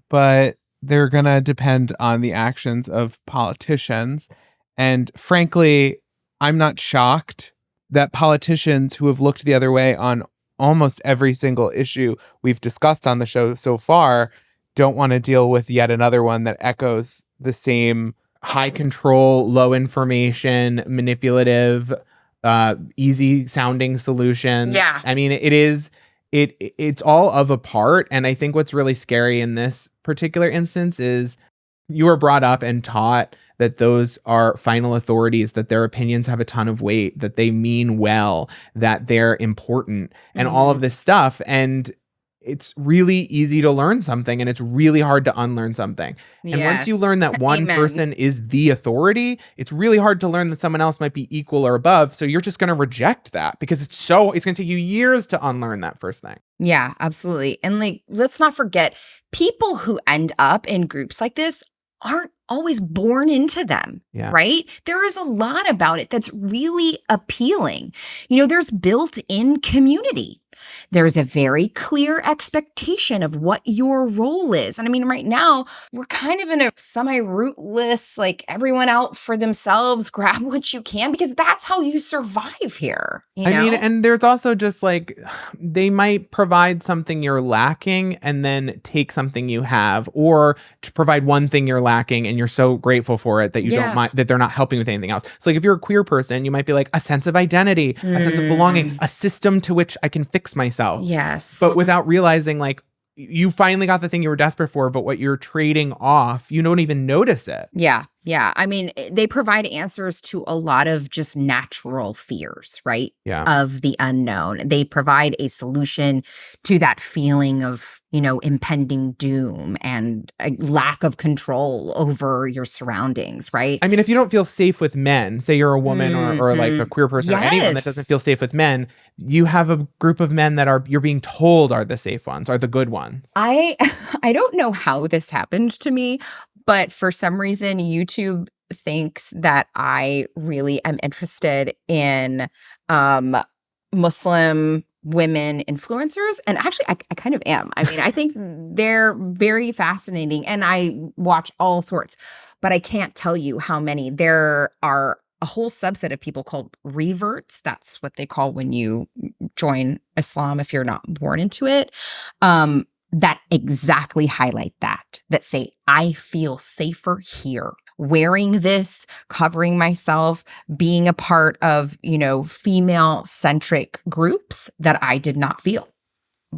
but they're going to depend on the actions of politicians. And frankly, I'm not shocked that politicians who have looked the other way on almost every single issue we've discussed on the show so far don't want to deal with yet another one that echoes the same high control, low information, manipulative, easy sounding solution. Yeah. I mean, it's all of a part. And I think what's really scary in this particular instance is you were brought up and taught that those are final authorities, that their opinions have a ton of weight, that they mean well, that they're important, and all of this stuff. And it's really easy to learn something and it's really hard to unlearn something. And once you learn that one person is the authority, it's really hard to learn that someone else might be equal or above. So you're just going to reject that because it's going to take you years to unlearn that first thing. Yeah, absolutely. And let's not forget, people who end up in groups like this aren't always born into them, right? There is a lot about it that's really appealing. There's built-in community. There's a very clear expectation of what your role is. And I mean, right now, we're kind of in a semi-rootless, like everyone out for themselves, grab what you can, because that's how you survive here. I mean, and there's also just like, they might provide something you're lacking and then take something you have, or to provide one thing you're lacking and you're so grateful for it that you don't mind that they're not helping with anything else. So like if you're a queer person, you might be like a sense of identity, a sense of belonging, a system to which I can fix myself. Yes. But without realizing like you finally got the thing you were desperate for, but what you're trading off, you don't even notice it. Yeah. Yeah. I mean, they provide answers to a lot of just natural fears, right? Yeah. Of the unknown. They provide a solution to that feeling of, impending doom and a lack of control over your surroundings, right? I mean, if you don't feel safe with men, say you're a woman or like a queer person or anyone that doesn't feel safe with men, you have a group of men that you're being told are the safe ones, are the good ones. I don't know how this happened to me, but for some reason, YouTube thinks that I really am interested in Muslim women influencers. And actually, I kind of am. I mean, I think they're very fascinating and I watch all sorts, but I can't tell you how many. There are a whole subset of people called reverts. That's what they call when you join Islam if you're not born into it. That exactly highlight that say, I feel safer here. Wearing this, covering myself, being a part of, female-centric groups that I did not feel.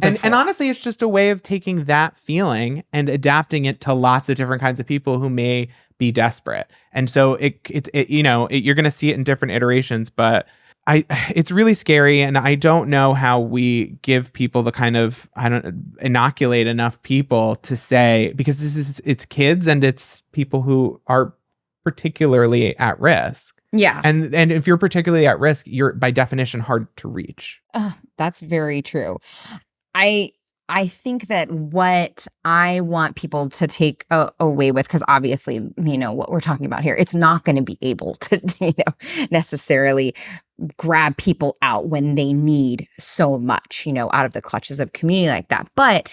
And honestly, it's just a way of taking that feeling and adapting it to lots of different kinds of people who may be desperate. And so you're going to see it in different iterations, but it's really scary. And I don't know how we give people the kind of, inoculate enough people to say, because it's kids and it's people who are particularly at risk. Yeah. And if you're particularly at risk, you're by definition hard to reach. That's very true. I think that what I want people to take away with, because obviously, what we're talking about here, it's not going to be able to, necessarily grab people out when they need so much, out of the clutches of community like that. But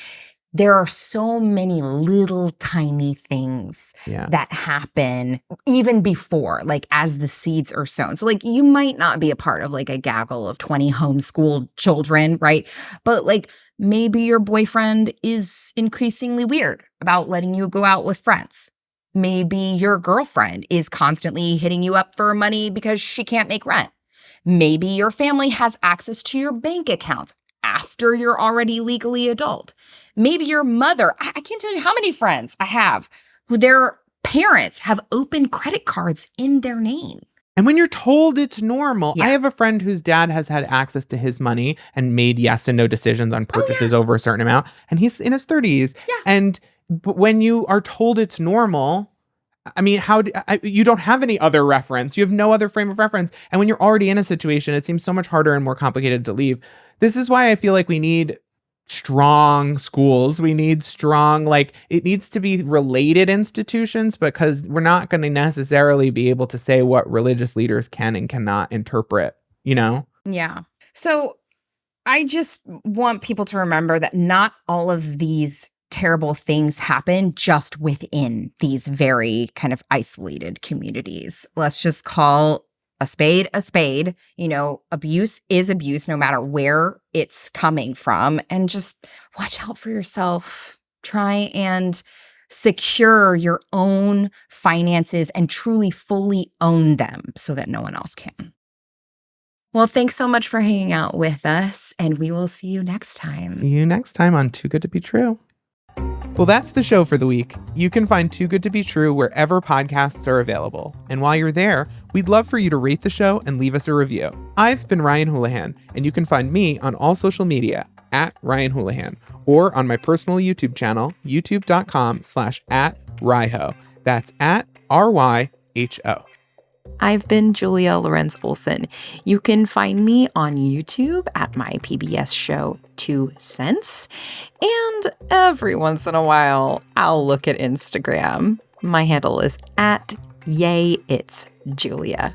there are so many little tiny things that happen even before, like as the seeds are sown. So like you might not be a part of like a gaggle of 20 homeschooled children, right? But like maybe your boyfriend is increasingly weird about letting you go out with friends. Maybe your girlfriend is constantly hitting you up for money because she can't make rent. Maybe your family has access to your bank accounts after you're already legally adult. Maybe your mother, I can't tell you how many friends I have who their parents have open credit cards in their name. And when you're told it's normal, I have a friend whose dad has had access to his money and made yes and no decisions on purchases over a certain amount. And he's in his 30s. Yeah. But when you are told it's normal, I mean, you don't have any other reference. You have no other frame of reference. And when you're already in a situation, it seems so much harder and more complicated to leave. This is why I feel like we need strong schools. We need strong, it needs to be related institutions, because we're not going to necessarily be able to say what religious leaders can and cannot interpret, Yeah. So I just want people to remember that not all of these terrible things happen just within these very kind of isolated communities. Let's just call a spade a spade. Abuse is abuse no matter where it's coming from. And just watch out for yourself. Try and secure your own finances and truly fully own them so that no one else can. Well, thanks so much for hanging out with us, and we will see you next time. See you next time on Too Good to Be True. Well, that's the show for the week. You can find Too Good to Be True wherever podcasts are available. And while you're there, we'd love for you to rate the show and leave us a review. I've been Ryan Houlihan, and you can find me on all social media at Ryan Houlihan, or on my personal YouTube channel, youtube.com/@Ryho. That's at RYHO. I've been Julia Lorenz Olson. You can find me on YouTube at my PBS show 2 Cents. And every once in a while, I'll look at Instagram. My handle is at YayIt'sJulia.